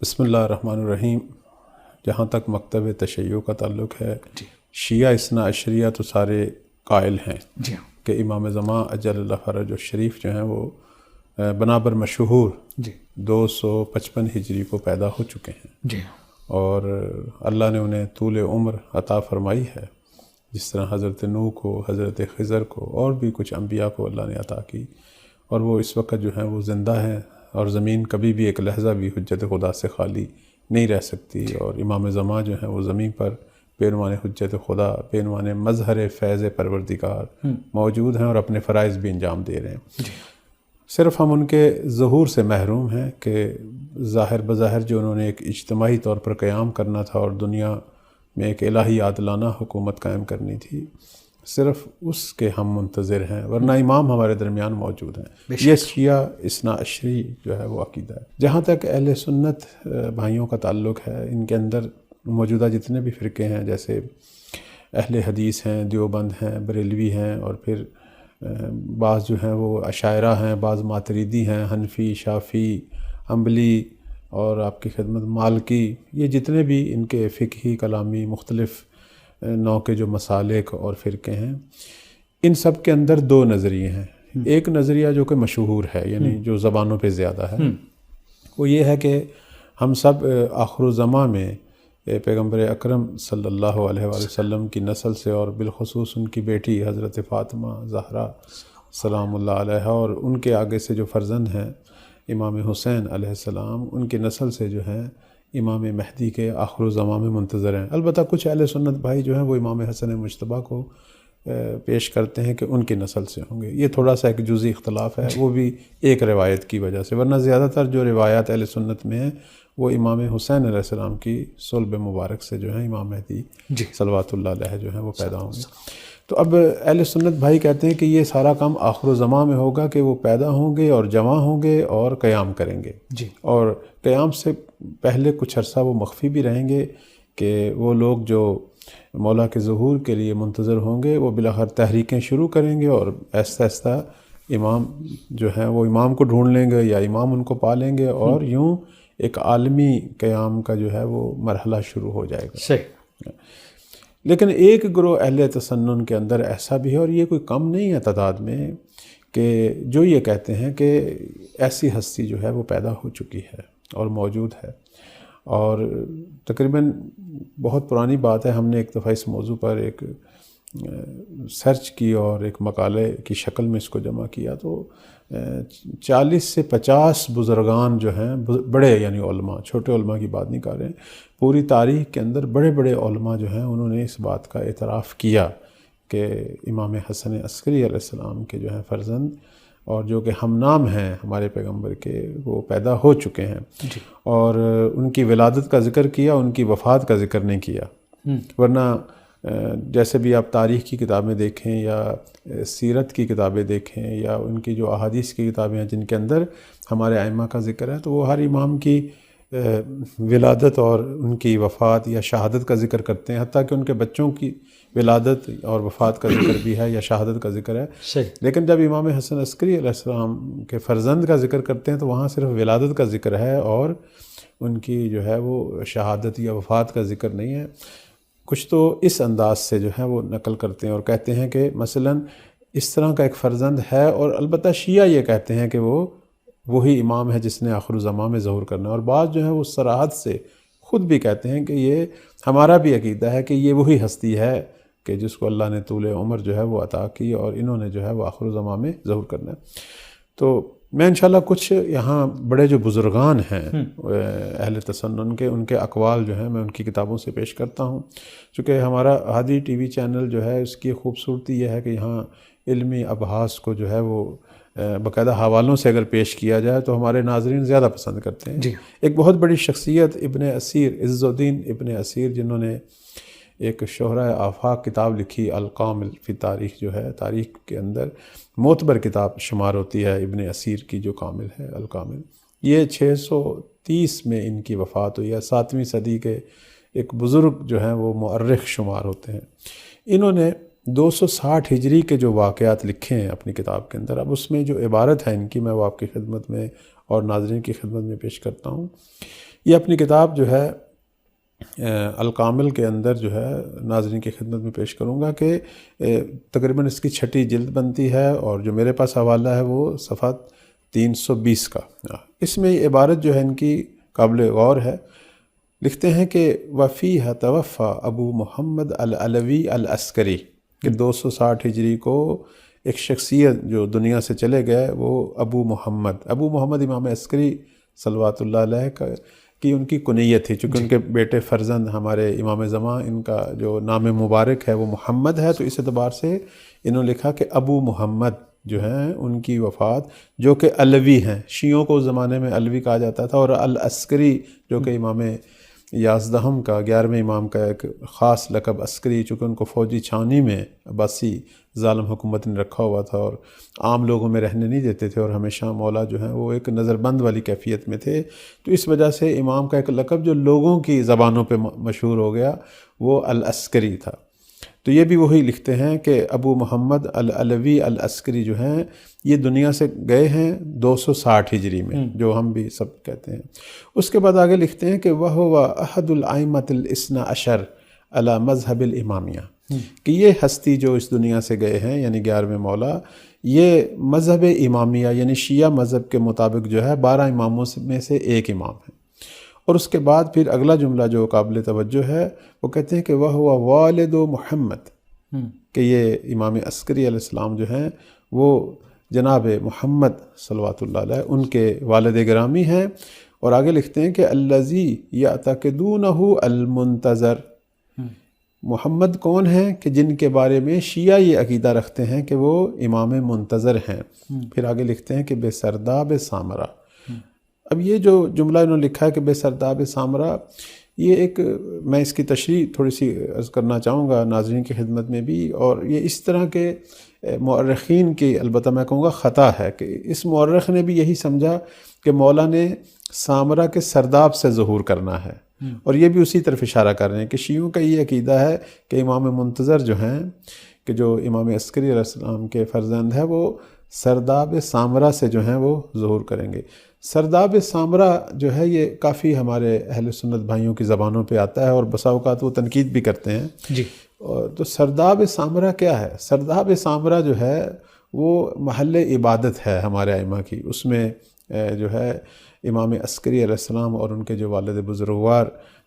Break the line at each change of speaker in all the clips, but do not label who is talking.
بسم اللہ الرحمن الرحیم۔ جہاں تک مکتب تشیع کا تعلق ہے،
جی
شیعہ اثنا عشریہ تو سارے قائل ہیں
جی
کہ امام زمان اجل اللہ فرج الشریف جو ہیں وہ بنابر مشہور
جی
255 ہجری کو پیدا ہو چکے ہیں،
جی
اور اللہ نے انہیں طول عمر عطا فرمائی ہے، جس طرح حضرت نوح کو، حضرت خضر کو اور بھی کچھ انبیاء کو اللہ نے عطا کی، اور وہ اس وقت جو ہیں وہ زندہ ہیں، اور زمین کبھی بھی ایک لحظہ بھی حجت خدا سے خالی نہیں رہ سکتی، اور امام زمان جو ہیں وہ زمین پر پیروان حجت خدا، پیروان مظہر فیض پروردگار موجود ہیں اور اپنے فرائض بھی انجام دے رہے ہیں۔ صرف ہم ان کے ظہور سے محروم ہیں کہ ظاہر بظاہر جو انہوں نے ایک اجتماعی طور پر قیام کرنا تھا اور دنیا میں ایک الہی عادلانہ حکومت قائم کرنی تھی، صرف اس کے ہم منتظر ہیں، ورنہ امام ہمارے درمیان موجود ہیں۔ یہ شیعہ اثنا عشری جو ہے وہ عقیدہ ہے۔ جہاں تک اہل سنت بھائیوں کا تعلق ہے، ان کے اندر موجودہ جتنے بھی فرقے ہیں، جیسے اہل حدیث ہیں، دیوبند ہیں، بریلوی ہیں، اور پھر بعض جو ہیں وہ اشاعرہ ہیں، بعض ماتریدی ہیں، حنفی، شافعی، حنبلی، اور آپ کی خدمت مالکی، یہ جتنے بھی ان کے فقہی کلامی مختلف نوع کے جو مسالک اور فرقے ہیں، ان سب کے اندر دو نظریے ہیں۔ ایک نظریہ جو کہ مشہور ہے، یعنی جو زبانوں پہ زیادہ ہے، وہ یہ ہے کہ ہم سب آخر الزماں میں پیغمبر اکرم صلی اللہ علیہ وآلہ وسلم کی نسل سے، اور بالخصوص ان کی بیٹی حضرت فاطمہ زہرا سلام اللہ علیہ، اور ان کے آگے سے جو فرزند ہیں امام حسین علیہ السلام، ان کی نسل سے جو ہیں امام مہدی کے آخر الزماں میں منتظر ہیں۔ البتہ کچھ اہل سنت بھائی جو ہیں وہ امام حسن مجتبیٰ کو پیش کرتے ہیں کہ ان کی نسل سے ہوں گے۔ یہ تھوڑا سا ایک جزئی اختلاف ہے، وہ بھی ایک روایت کی وجہ سے، ورنہ زیادہ تر جو روایات اہل سنت میں ہیں وہ امام حسین علیہ السلام کی صلب مبارک سے جو ہیں امام مہدی صلوات اللہ علیہ جو ہیں وہ پیدا ہوں گے۔ تو اب اہل سنت بھائی کہتے ہیں کہ یہ سارا کام آخر الزماں میں ہوگا، کہ وہ پیدا ہوں گے اور جمع ہوں گے اور قیام کریں گے، اور قیام سے پہلے کچھ عرصہ وہ مخفی بھی رہیں گے، کہ وہ لوگ جو مولا کے ظہور کے لیے منتظر ہوں گے وہ بالآخر تحریکیں شروع کریں گے، اور آہستہ آہستہ امام جو ہیں وہ امام کو ڈھونڈ لیں گے یا امام ان کو پا لیں گے، اور یوں ایک عالمی قیام کا جو ہے وہ مرحلہ شروع ہو جائے گا۔
صحیح۔
لیکن ایک گروہ اہل تسنن کے اندر ایسا بھی ہے، اور یہ کوئی کم نہیں ہے تعداد میں، کہ جو یہ کہتے ہیں کہ ایسی ہستی جو ہے وہ پیدا ہو چکی ہے اور موجود ہے، اور تقریباً بہت پرانی بات ہے، ہم نے ایک دفعہ اس موضوع پر ایک سرچ کی اور ایک مقالے کی شکل میں اس کو جمع کیا، تو 40 سے 50 بزرگان جو ہیں بڑے، یعنی علماء، چھوٹے علماء کی بات نہیں کر رہے ہیں، پوری تاریخ کے اندر بڑے بڑے علماء جو ہیں انہوں نے اس بات کا اعتراف کیا کہ امام حسن عسکری علیہ السلام کے جو ہیں فرزند، اور جو کہ ہم نام ہیں ہمارے پیغمبر کے، وہ پیدا ہو چکے ہیں، اور ان کی ولادت کا ذکر کیا، ان کی وفات کا ذکر نہیں کیا۔ ورنہ جیسے بھی آپ تاریخ کی کتابیں دیکھیں یا سیرت کی کتابیں دیکھیں یا ان کی جو احادیث کی کتابیں ہیں جن کے اندر ہمارے ائمہ کا ذکر ہے، تو وہ ہر امام کی ولادت اور ان کی وفات یا شہادت کا ذکر کرتے ہیں، حتیٰ کہ ان کے بچوں کی ولادت اور وفات کا ذکر بھی ہے یا شہادت کا ذکر ہے۔ لیکن جب امام حسن عسکری علیہ السلام کے فرزند کا ذکر کرتے ہیں تو وہاں صرف ولادت کا ذکر ہے، اور ان کی جو ہے وہ شہادت یا وفات کا ذکر نہیں ہے۔ کچھ تو اس انداز سے جو ہے وہ نقل کرتے ہیں اور کہتے ہیں کہ مثلاً اس طرح کا ایک فرزند ہے، اور البتہ شیعہ یہ کہتے ہیں کہ وہ وہی امام ہے جس نے آخر الزماں میں ظہور کرنا ہے، اور بعض جو ہیں وہ صراحت سے خود بھی کہتے ہیں کہ یہ ہمارا بھی عقیدہ ہے کہ یہ وہی ہستی ہے کہ جس کو اللہ نے طول عمر جو ہے وہ عطا کی، اور انہوں نے جو ہے وہ آخر الزماں میں ظہور کرنا ہے۔ تو میں انشاءاللہ کچھ یہاں بڑے جو بزرگان ہیں اہل تسنن کے، ان کے اقوال جو ہیں میں ان کی کتابوں سے پیش کرتا ہوں، چونکہ ہمارا ہادی ٹی وی چینل جو ہے اس کی خوبصورتی یہ ہے کہ یہاں علمی ابحاث کو جو ہے وہ باقاعدہ حوالوں سے اگر پیش کیا جائے تو ہمارے ناظرین زیادہ پسند کرتے ہیں۔ ایک بہت بڑی شخصیت ابن اسیر، عز الدین ابن اسیر، جنہوں نے ایک شہرۂ آفاق کتاب لکھی، الکامل فی تاریخ، جو ہے تاریخ کے اندر معتبر کتاب شمار ہوتی ہے ابن اسیر کی، جو کامل ہے الکامل۔ یہ 630 میں ان کی وفات ہوئی ہے، 7ویں صدی کے ایک بزرگ جو ہیں وہ مؤرخ شمار ہوتے ہیں۔ انہوں نے 260 ہجری کے جو واقعات لکھے ہیں اپنی کتاب کے اندر، اب اس میں جو عبارت ہے ان کی میں وہ آپ کی خدمت میں اور ناظرین کی خدمت میں پیش کرتا ہوں۔ یہ اپنی کتاب جو ہے الکامل کے اندر جو ہے ناظرین کی خدمت میں پیش کروں گا کہ تقریباً اس کی 6ٹھی جلد بنتی ہے، اور جو میرے پاس حوالہ ہے وہ صفحہ 320 کا۔ اس میں یہ عبارت جو ہے ان کی قابل غور ہے۔ لکھتے ہیں کہ وفیہ توفیٰ ابو محمد العلوی العسکری، کہ 260 ہجری کو ایک شخصیت جو دنیا سے چلے گئے وہ ابو محمد امام عسکری صلوات اللہ علیہ کی ان کی کنیت تھی، چونکہ ان کے بیٹے فرزند ہمارے امام زمان، ان کا جو نام مبارک ہے وہ محمد ہے، تو اس اعتبار سے انہوں نے لکھا کہ ابو محمد جو ہیں ان کی وفات، جو کہ علوی ہیں، شیعوں کو اس زمانے میں علوی کہا جاتا تھا، اور العسکری جو کہ امام 11 کا 11ویں امام کا ایک خاص لقب عسکری، چونکہ ان کو فوجی چھاونی میں عباسی ظالم حکومت نے رکھا ہوا تھا اور عام لوگوں میں رہنے نہیں دیتے تھے، اور ہمیشہ مولا جو ہیں وہ ایک نظر بند والی کیفیت میں تھے، تو اس وجہ سے امام کا ایک لقب جو لوگوں کی زبانوں پہ مشہور ہو گیا وہ العسکری تھا۔ تو یہ بھی وہی لکھتے ہیں کہ ابو محمد العلوی العسکری جو ہیں یہ دنیا سے گئے ہیں 260 ہجری میں، جو ہم بھی سب کہتے ہیں۔ اس کے بعد آگے لکھتے ہیں کہ وَهُوَ أَحَدُ الْأَئِمَّةِ الْإِثْنَى عَشَرَ عَلَى مذہب الامامیہ، کہ یہ ہستی جو اس دنیا سے گئے ہیں یعنی 11ویں مولا، یہ مذہب امامیہ یعنی شیعہ مذہب کے مطابق جو ہے 12 اماموں میں سے ایک امام ہے۔ اور اس کے بعد پھر اگلا جملہ جو قابل توجہ ہے وہ کہتے ہیں کہ وَهُوَ وَالِدُ محمد، کہ یہ امام عسکری علیہ السلام جو ہیں وہ جناب محمد صلوات اللہ علیہ ان کے والد گرامی ہیں۔ اور آگے لکھتے ہیں کہ الذی یعتقدونہ المنتظر، محمد کون ہیں کہ جن کے بارے میں شیعہ یہ عقیدہ رکھتے ہیں کہ وہ امام منتظر ہیں۔ پھر آگے لکھتے ہیں کہ بے سرداب سامرا۔ اب یہ جو جملہ انہوں نے لکھا ہے کہ بے سرداب سامرا، یہ ایک میں اس کی تشریح تھوڑی سی عرض کرنا چاہوں گا ناظرین کی خدمت میں بھی، اور یہ اس طرح کے مورخین کی البتہ میں کہوں گا خطا ہے کہ اس مورخ نے بھی یہی سمجھا کہ مولا نے سامرا کے سرداب سے ظہور کرنا ہے، اور یہ بھی اسی طرف اشارہ کر رہے ہیں کہ شیعوں کا یہ عقیدہ ہے کہ امام منتظر جو ہیں، کہ جو امام عسکری علیہ السلام کے فرزند ہے، وہ سرداب سامرا سے جو ہیں وہ ظہور کریں گے۔ سرداب سامرا جو ہے یہ کافی ہمارے اہل سنت بھائیوں کی زبانوں پہ آتا ہے، اور بسا اوقات وہ تنقید بھی کرتے ہیں
جی۔
تو سرداب سامرا کیا ہے؟ سرداب سامرا جو ہے وہ محل عبادت ہے ہمارے ائمہ کی، اس میں جو ہے امام عسکری علیہ السلام اور ان کے جو والد بزرگوار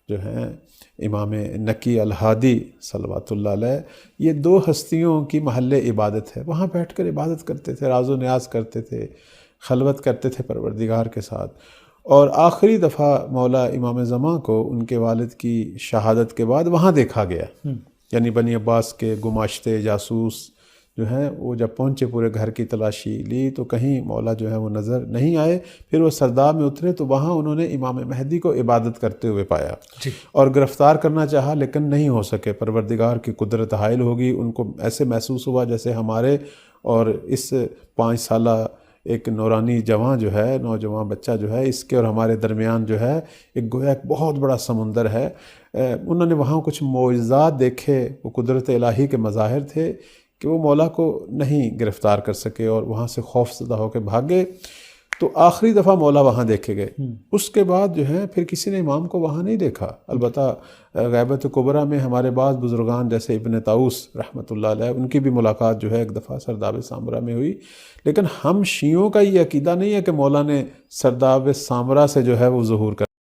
جو ہیں امام نقی الہادی صلوات اللہ علیہ، یہ 2 ہستیوں کی محل عبادت ہے، وہاں بیٹھ کر عبادت کرتے تھے، راز و نیاز کرتے تھے، خلوت کرتے تھے پروردگار کے ساتھ۔ اور آخری دفعہ مولا امام زمان کو ان کے والد کی شہادت کے بعد وہاں دیکھا گیا، یعنی بنی عباس کے گماشتے جاسوس جو ہیں وہ جب پہنچے، پورے گھر کی تلاشی لی تو کہیں مولا جو ہے وہ نظر نہیں آئے۔ پھر وہ سرداب میں اترے تو وہاں انہوں نے امام مہدی کو عبادت کرتے ہوئے پایا، اور گرفتار کرنا چاہا لیکن نہیں ہو سکے، پروردگار کی قدرت حائل ہوگی، ان کو ایسے محسوس ہوا جیسے ہمارے اور اس 5 سالہ ایک نورانی جوان جو ہے، نوجوان بچہ جو ہے، اس کے اور ہمارے درمیان جو ہے ایک گویا ایک بہت بڑا سمندر ہے۔ انہوں نے وہاں کچھ معجزات دیکھے، وہ قدرت الہی کے مظاہر تھے کہ وہ مولا کو نہیں گرفتار کر سکے، اور وہاں سے خوف زدہ ہو کے بھاگے۔ تو آخری دفعہ مولا وہاں دیکھے گئے، اس کے بعد جو ہے پھر کسی نے امام کو وہاں نہیں دیکھا۔ البتہ غیبت کبریٰ میں ہمارے بعض بزرگان جیسے ابن طاؤس رحمۃ اللہ علیہ، ان کی بھی ملاقات جو ہے ایک دفعہ سرداب سامرا میں ہوئی، لیکن ہم شیعوں کا یہ عقیدہ نہیں ہے کہ مولا نے سرداب سامرا سے جو ہے وہ ظہور کر